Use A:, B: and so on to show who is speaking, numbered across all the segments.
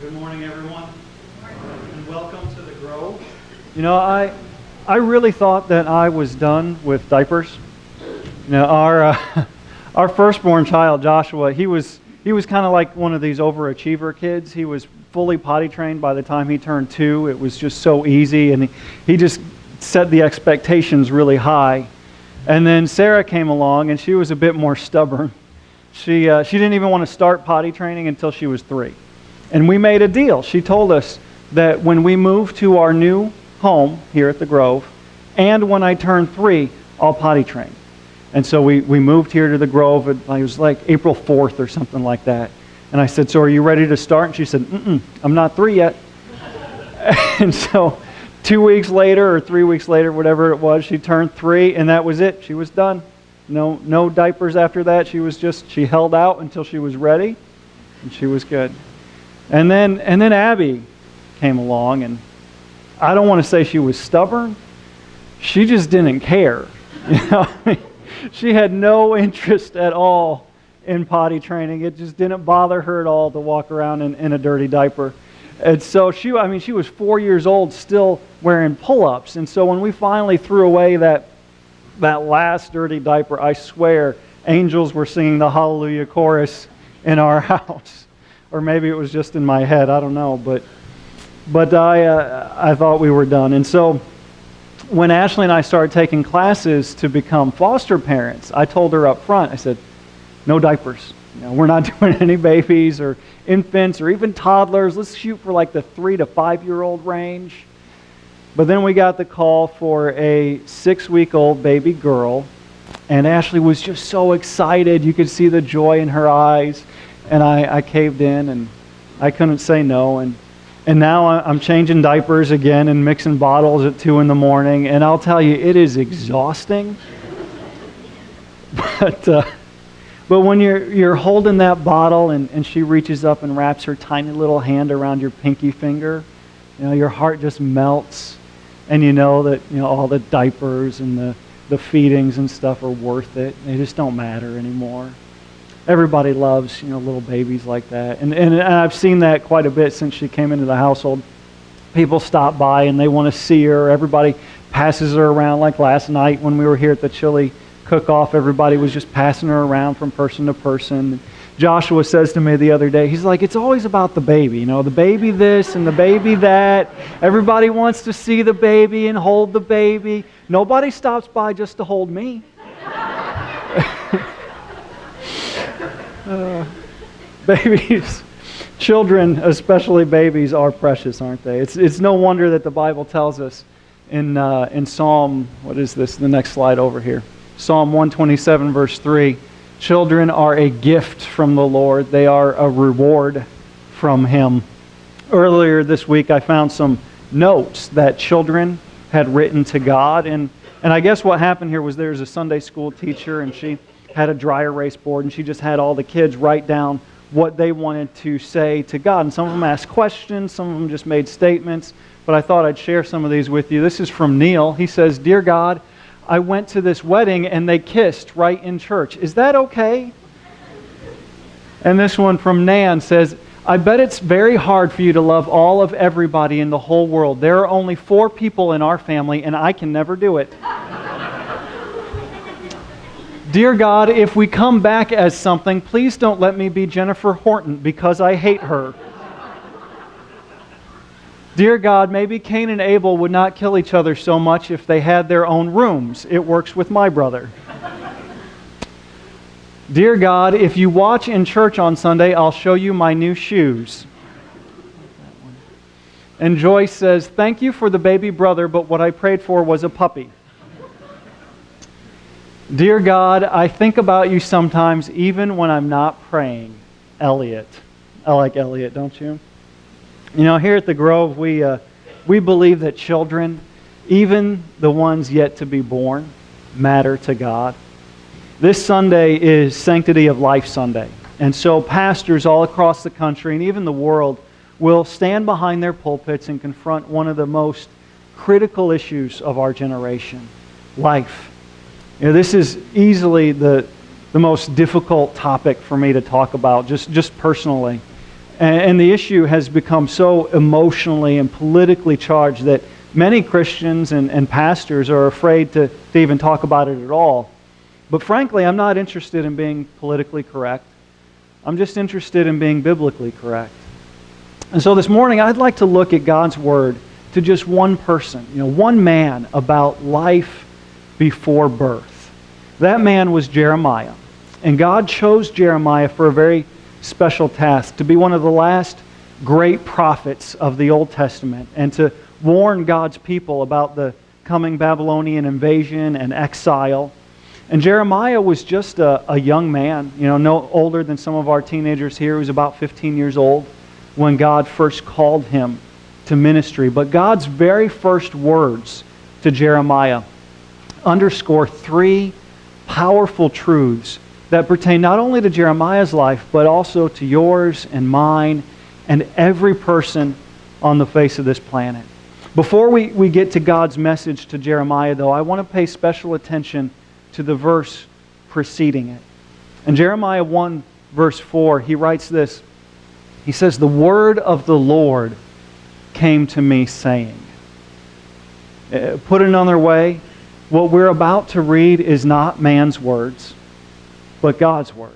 A: Good morning, everyone, and welcome to the Grove. You know, I really thought that I was done with diapers. You know, our firstborn child, Joshua, he was kind of like one of these overachiever kids. He was fully potty trained by the time he turned 2. It was just so easy, and he just set the expectations really high. And then Sarah came along, and she was a bit more stubborn. She didn't even want to start potty training until she was 3. And we made a deal. She told us that when we moved to our new home here at the Grove, and when I turned 3, I'll potty train. And so we moved here to the Grove. It was like April 4th or something like that. And I said, "So are you ready to start?" And she said, "I'm not 3 yet." And so 2 weeks later or 3 weeks later, whatever it was, she turned 3, and that was it. She was done. No diapers after that. She held out until she was ready, and she was good. And then Abby came along, and I don't want to say she was stubborn. She just didn't care. You know, she had no interest at all in potty training. It just didn't bother her at all to walk around in a dirty diaper. And so she was 4 years old, still wearing pull-ups. And so when we finally threw away that last dirty diaper, I swear, angels were singing the Hallelujah chorus in our house. Or maybe it was just in my head, I don't know. But I thought we were done. And so when Ashley and I started taking classes to become foster parents, I told her up front, I said, no diapers. You know, we're not doing any babies or infants or even toddlers. Let's shoot for like the 3 to 5-year-old range. But then we got the call for a 6-week-old baby girl, and Ashley was just so excited. You could see the joy in her eyes, and I caved in, and I couldn't say no. And now I'm changing diapers again and mixing bottles at 2 in the morning, and I'll tell you, it is exhausting. But when you're holding that bottle and she reaches up and wraps her tiny little hand around your pinky finger, you know, your heart just melts, and you know that all the diapers and the feedings and stuff are worth it. They just don't matter anymore. Everybody loves little babies like that, and I've seen that quite a bit since she came into the household. People stop by and they want to see her. Everybody passes her around. Like last night when we were here at the chili cook-off, everybody was just passing her around from person to person. Joshua says to me the other day, he's like, it's always about the baby, the baby this and the baby that. Everybody wants to see the baby and hold the baby. Nobody stops by just to hold me. Babies, children, especially babies, are precious, aren't they? It's no wonder that the Bible tells us in Psalm, what is this? The next slide over here. Psalm 127, verse 3. Children are a gift from the Lord. They are a reward from Him. Earlier this week, I found some notes that children had written to God. And I guess what happened here was there's a Sunday school teacher, and she had a dry erase board, and she just had all the kids write down what they wanted to say to God. And some of them asked questions, some of them just made statements. But I thought I'd share some of these with you. This is from Neil. He says, "Dear God, I went to this wedding and they kissed right in church. Is that okay?" And this one from Nan says, "I bet it's very hard for you to love all of everybody in the whole world. There are only 4 people in our family and I can never do it." "Dear God, if we come back as something, please don't let me be Jennifer Horton because I hate her." "Dear God, maybe Cain and Abel would not kill each other so much if they had their own rooms. It works with my brother." "Dear God, if you watch in church on Sunday, I'll show you my new shoes." And Joyce says, "Thank you for the baby brother, but what I prayed for was a puppy." "Dear God, I think about you sometimes even when I'm not praying." Elliot. I like Elliot, don't you? Here at the Grove, we believe that children, even the ones yet to be born, matter to God. This Sunday is Sanctity of Life Sunday. And so pastors all across the country and even the world will stand behind their pulpits and confront one of the most critical issues of our generation, life. This is easily the most difficult topic for me to talk about, just personally. And the issue has become so emotionally and politically charged that many Christians and pastors are afraid to even talk about it at all. But frankly, I'm not interested in being politically correct. I'm just interested in being biblically correct. And so this morning, I'd like to look at God's Word to just one person, one man about life before birth. That man was Jeremiah. And God chose Jeremiah for a very special task, to be one of the last great prophets of the Old Testament and to warn God's people about the coming Babylonian invasion and exile. And Jeremiah was just a young man, no older than some of our teenagers here. He was about 15 years old when God first called him to ministry. But God's very first words to Jeremiah underscore three powerful truths that pertain not only to Jeremiah's life, but also to yours and mine and every person on the face of this planet. Before we get to God's message to Jeremiah, though, I want to pay special attention to the verse preceding it. In Jeremiah 1, verse 4, he writes this. He says, "The word of the Lord came to me saying." Put another way, what we're about to read is not man's words, but God's Word.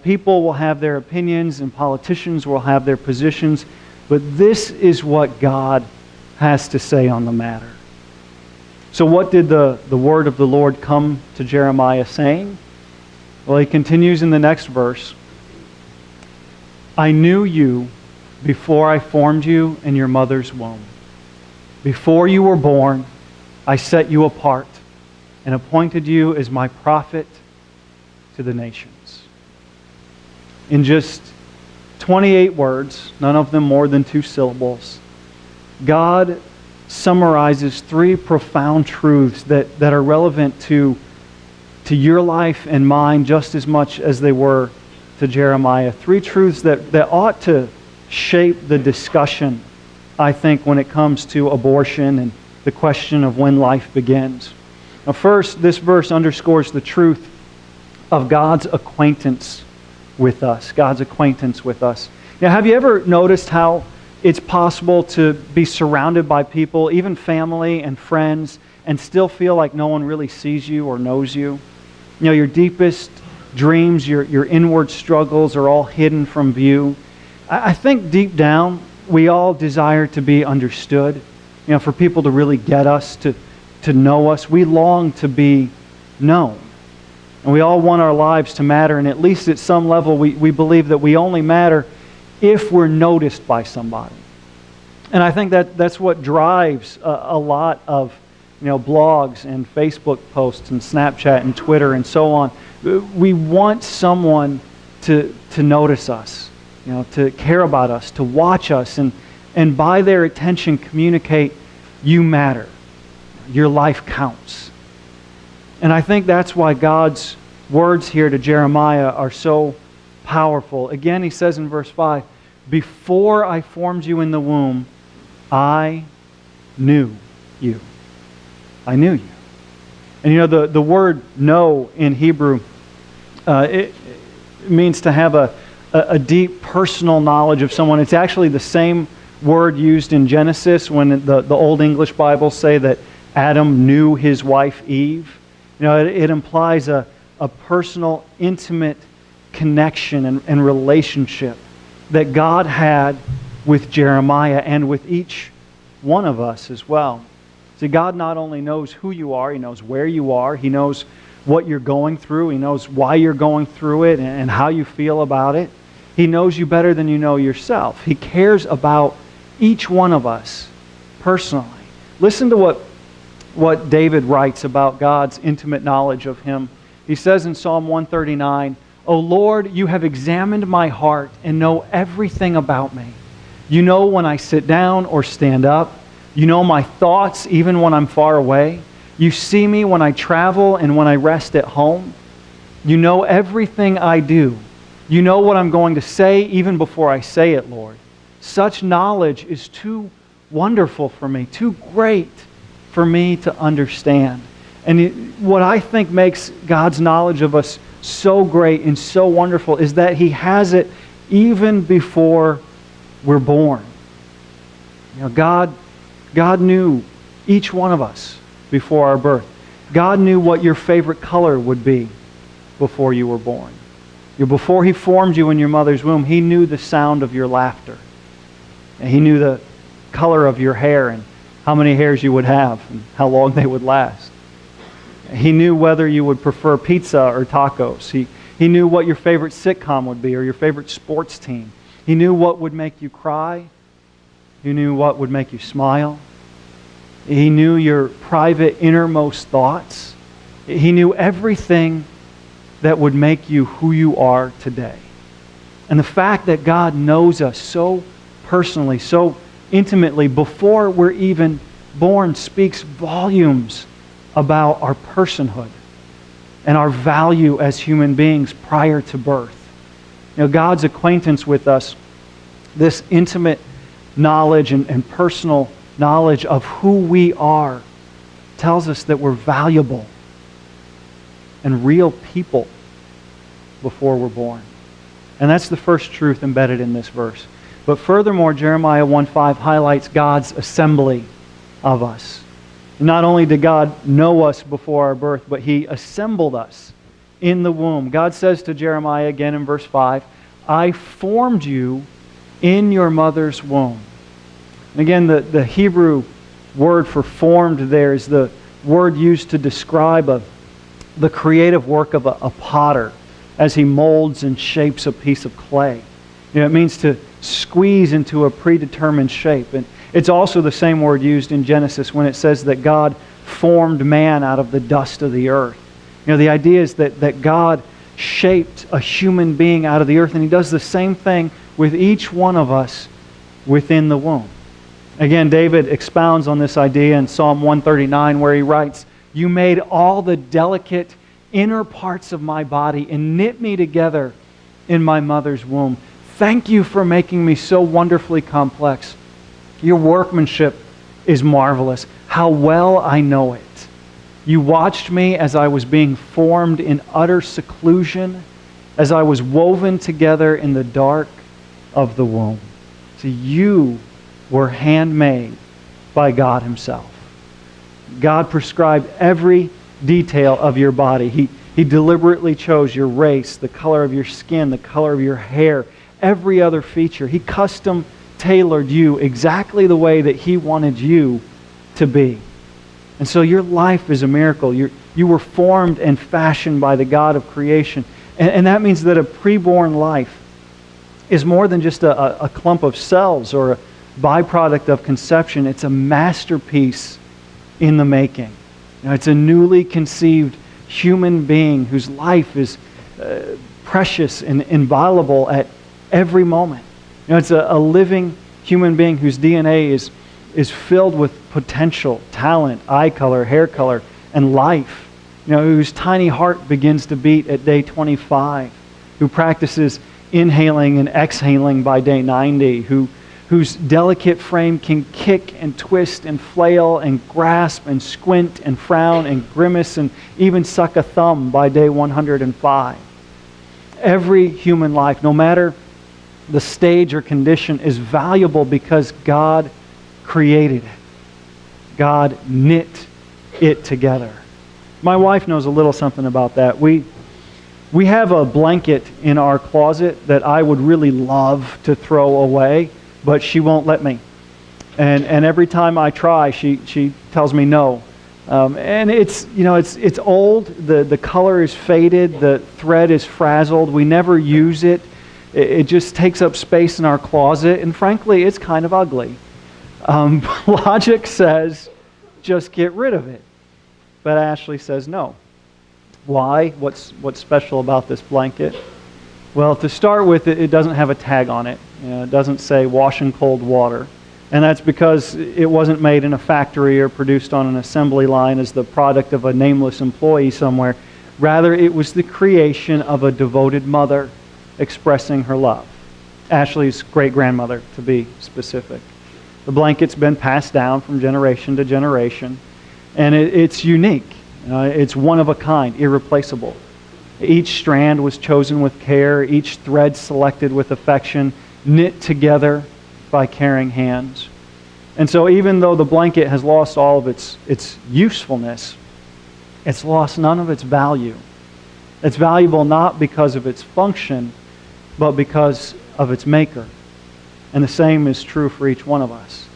A: People will have their opinions and politicians will have their positions, but this is what God has to say on the matter. So what did the word of the Lord come to Jeremiah saying? Well, he continues in the next verse. "I knew you before I formed you in your mother's womb. Before you were born, I set you apart and appointed you as my prophet to the nations." In just 28 words, none of them more than 2 syllables, God summarizes 3 profound truths that are relevant to your life and mine just as much as they were to Jeremiah. 3 truths that ought to shape the discussion, I think, when it comes to abortion and the question of when life begins. Now, first, this verse underscores the truth of God's acquaintance with us. God's acquaintance with us. Now, have you ever noticed how it's possible to be surrounded by people, even family and friends, and still feel like no one really sees you or knows you? Your deepest dreams, your inward struggles are all hidden from view. I think deep down, we all desire to be understood, for people to really get us, to know us. We long to be known. And we all want our lives to matter, and at least at some level we believe that we only matter if we're noticed by somebody. And I think that's what drives a lot of blogs and Facebook posts and Snapchat and Twitter and so on. We want someone to notice us, to care about us, to watch us, and by their attention communicate, you matter. Your life counts. And I think that's why God's words here to Jeremiah are so powerful. Again, he says in verse 5, "Before I formed you in the womb, I knew you." I knew you. And the word know in Hebrew, it means to have a deep personal knowledge of someone. It's actually the same word used in Genesis when the Old English Bibles say that Adam knew his wife Eve. It implies a personal, intimate connection and relationship that God had with Jeremiah and with each one of us as well. See, God not only knows who you are, He knows where you are, He knows what you're going through, He knows why you're going through it and how you feel about it. He knows you better than you know yourself. He cares about each one of us personally. Listen to what David writes about God's intimate knowledge of Him. He says in Psalm 139, "O Lord, you have examined my heart and know everything about me. You know when I sit down or stand up. You know my thoughts even when I'm far away. You see me when I travel and when I rest at home. You know everything I do. You know what I'm going to say even before I say it, Lord. Such knowledge is too wonderful for me, too great for me to understand." And what I think makes God's knowledge of us so great and so wonderful is that He has it even before we're born. God knew each one of us before our birth. God knew what your favorite color would be before you were born. Before He formed you in your mother's womb, He knew the sound of your laughter. And He knew the color of your hair and how many hairs you would have and how long they would last. He knew whether you would prefer pizza or tacos. He knew what your favorite sitcom would be or your favorite sports team. He knew what would make you cry. He knew what would make you smile. He knew your private innermost thoughts. He knew everything that would make you who you are today. And the fact that God knows us so personally, so intimately before we're even born speaks volumes about our personhood and our value as human beings prior to birth. God's acquaintance with us, this intimate knowledge and personal knowledge of who we are, tells us that we're valuable and real people before we're born. And that's the first truth embedded in this verse. But furthermore, Jeremiah 1:5 highlights God's assembly of us. Not only did God know us before our birth, but He assembled us in the womb. God says to Jeremiah again in verse 5, I formed you in your mother's womb. And again, the Hebrew word for formed there is the word used to describe the creative work of a potter as he molds and shapes a piece of clay. It means to squeeze into a predetermined shape. And it's also the same word used in Genesis when it says that God formed man out of the dust of the earth. The idea is that God shaped a human being out of the earth, and He does the same thing with each one of us within the womb. Again, David expounds on this idea in Psalm 139 where he writes, You made all the delicate inner parts of my body and knit me together in my mother's womb. Thank you for making me so wonderfully complex. Your workmanship is marvelous. How well I know it. You watched me as I was being formed in utter seclusion, as I was woven together in the dark of the womb. So you were handmade by God Himself. God prescribed every detail of your body. He deliberately chose your race, the color of your skin, the color of your hair, every other feature. He custom tailored you exactly the way that He wanted you to be. And so your life is a miracle. You were formed and fashioned by the God of creation. And that means that a preborn life is more than just a clump of cells or a byproduct of conception. It's a masterpiece in the making. It's a newly conceived human being whose life is precious and inviolable at every moment. It's a living human being whose DNA is filled with potential, talent, eye color, hair color, and life. Whose tiny heart begins to beat at day 25, who practices inhaling and exhaling by day 90, whose delicate frame can kick and twist and flail and grasp and squint and frown and grimace and even suck a thumb by day 105. Every human life, no matter the stage or condition, is valuable because God created it. God knit it together. My wife knows a little something about that. We have a blanket in our closet that I would really love to throw away, but she won't let me. And every time I try, she tells me no. And it's old. The color is faded. The thread is frazzled. We never use it. It just takes up space in our closet, and frankly, it's kind of ugly. Logic says, just get rid of it. But Ashley says no. Why? What's special about this blanket? Well, to start with, it doesn't have a tag on it. It doesn't say wash in cold water. And that's because it wasn't made in a factory or produced on an assembly line as the product of a nameless employee somewhere. Rather, it was the creation of a devoted mother expressing her love. Ashley's great-grandmother, to be specific. The blanket's been passed down from generation to generation, and it's unique. It's one of a kind, irreplaceable. Each strand was chosen with care, each thread selected with affection, knit together by caring hands. And so even though the blanket has lost all of its usefulness, it's lost none of its value. It's valuable not because of its function, but because of its maker. And the same is true for each one of us.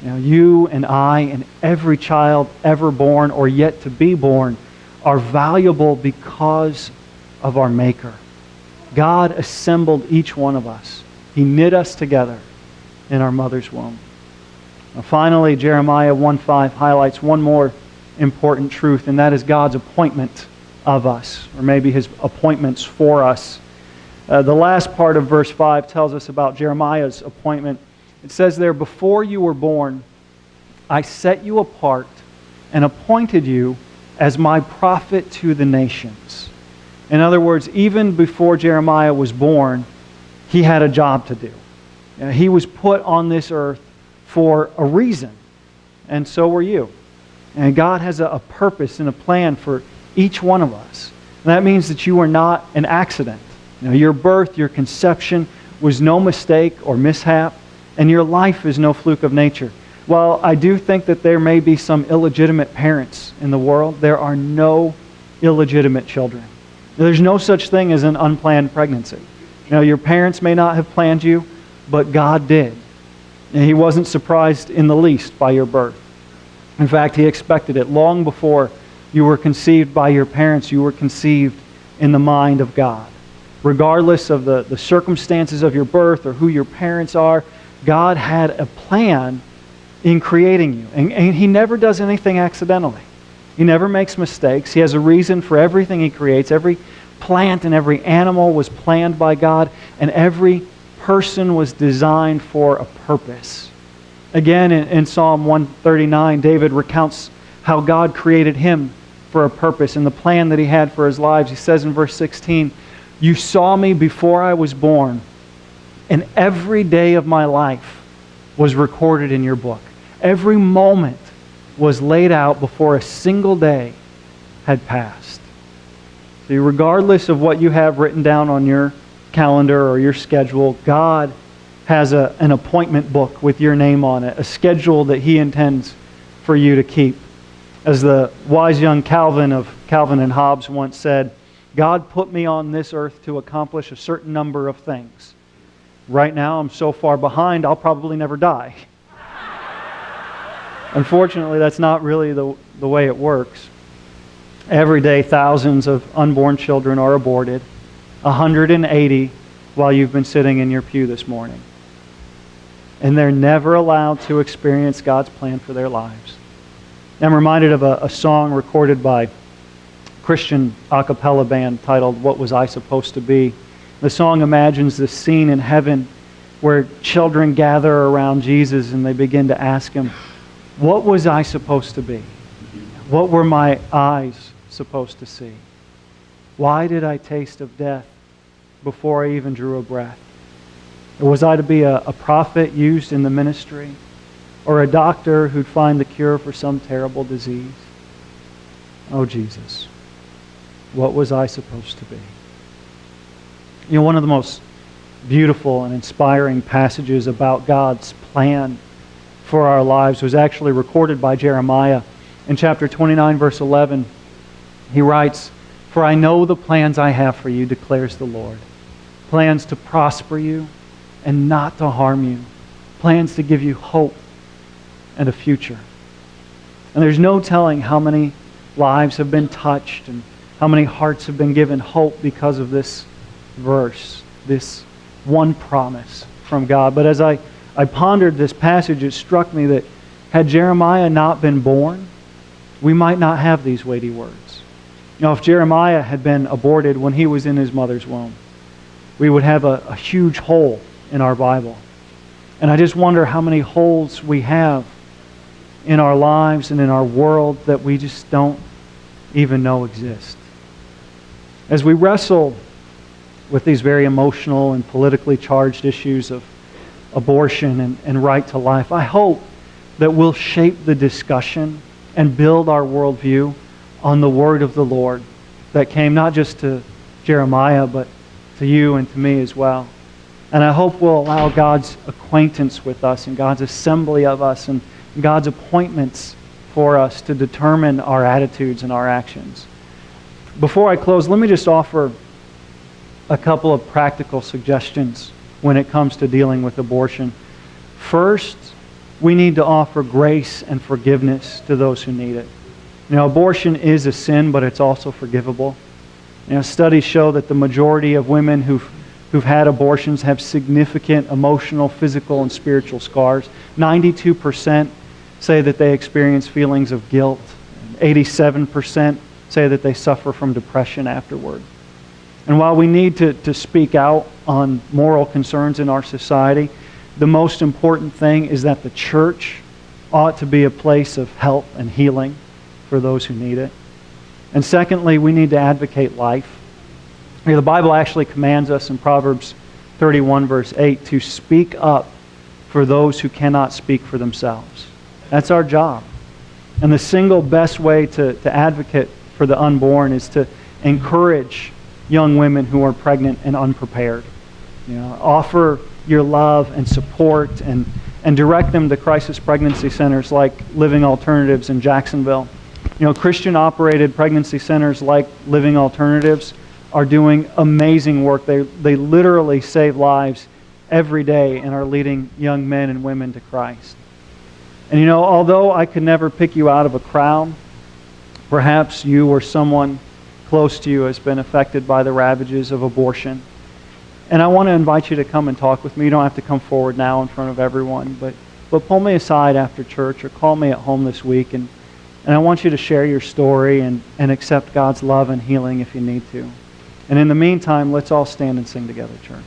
A: You and I and every child ever born or yet to be born are valuable because of our Maker. God assembled each one of us. He knit us together in our mother's womb. Now, finally, Jeremiah 1:5 highlights one more important truth, and that is God's appointment of us, or maybe His appointments for us. The last part of verse 5 tells us about Jeremiah's appointment. It says there, "Before you were born, I set you apart and appointed you as my prophet to the nations." In other words, even before Jeremiah was born, he had a job to do. He was put on this earth for a reason, and so were you. And God has a purpose and a plan for each one of us. And that means that you are not an accident. Your birth, your conception was no mistake or mishap, and your life is no fluke of nature. While I do think that there may be some illegitimate parents in the world, there are no illegitimate children. There's no such thing as an unplanned pregnancy. Your parents may not have planned you, but God did. And He wasn't surprised in the least by your birth. In fact, He expected it. Long before you were conceived by your parents, you were conceived in the mind of God. Regardless of the circumstances of your birth or who your parents are, God had a plan in creating you. And He never does anything accidentally. He never makes mistakes. He has a reason for everything He creates. Every plant and every animal was planned by God, and every person was designed for a purpose. Again, in Psalm 139, David recounts how God created him for a purpose and the plan that He had for his lives. He says in verse 16, "You saw me before I was born, and every day of my life was recorded in your book." Every moment was laid out before a single day had passed. See, regardless of what you have written down on your calendar or your schedule, God has an appointment book with your name on it, a schedule that He intends for you to keep. As the wise young Calvin of Calvin and Hobbes once said, "God put me on this earth to accomplish a certain number of things. Right now I'm so far behind I'll probably never die." Unfortunately, that's not really the way it works. Every day, thousands of unborn children are aborted, 180 while you've been sitting in your pew this morning. And they're never allowed to experience God's plan for their lives. I'm reminded of a song recorded by a Christian a cappella band titled "What Was I Supposed to Be?" The song imagines this scene in heaven where children gather around Jesus and they begin to ask Him, "What was I supposed to be? What were my eyes supposed to see? Why did I taste of death before I even drew a breath? Or was I to be a prophet used in the ministry? Or a doctor who'd find the cure for some terrible disease? Oh, Jesus, what was I supposed to be?" One of the most beautiful and inspiring passages about God's plan for our lives was actually recorded by Jeremiah. In chapter 29, verse 11, he writes, "For I know the plans I have for you, declares the Lord. Plans to prosper you and not to harm you. Plans to give you hope and a future." And there's no telling how many lives have been touched and how many hearts have been given hope because of this verse, this one promise from God. But as I pondered this passage, it struck me that had Jeremiah not been born, we might not have these weighty words. If Jeremiah had been aborted when he was in his mother's womb, we would have a huge hole in our Bible. And I just wonder how many holes we have in our lives and in our world that we just don't even know exist. As we wrestle with these very emotional and politically charged issues of abortion and right to life, I hope that we'll shape the discussion and build our worldview on the Word of the Lord that came not just to Jeremiah, but to you and to me as well. And I hope we'll allow God's acquaintance with us and God's assembly of us and God's appointments for us to determine our attitudes and our actions. Before I close, let me just offer a couple of practical suggestions when it comes to dealing with abortion. First, we need to offer grace and forgiveness to those who need it. Abortion is a sin, but it's also forgivable. Studies show that the majority of women who've had abortions have significant emotional, physical, and spiritual scars. 92% say that they experience feelings of guilt. 87% say that they suffer from depression afterward. And while we need to speak out on moral concerns in our society, the most important thing is that the church ought to be a place of help and healing for those who need it. And secondly, we need to advocate life. The Bible actually commands us in Proverbs 31 verse 8 to speak up for those who cannot speak for themselves. That's our job. And the single best way to advocate for the unborn is to encourage young women who are pregnant and unprepared. Offer your love and support and direct them to crisis pregnancy centers like Living Alternatives in Jacksonville. Christian-operated pregnancy centers like Living Alternatives are doing amazing work. They literally save lives every day and are leading young men and women to Christ. And although I could never pick you out of a crowd, perhaps you or someone close to you has been affected by the ravages of abortion. And I want to invite you to come and talk with me. You don't have to come forward now in front of everyone, but pull me aside after church or call me at home this week, and I want you to share your story and accept God's love and healing if you need to. And in the meantime, let's all stand and sing together, church.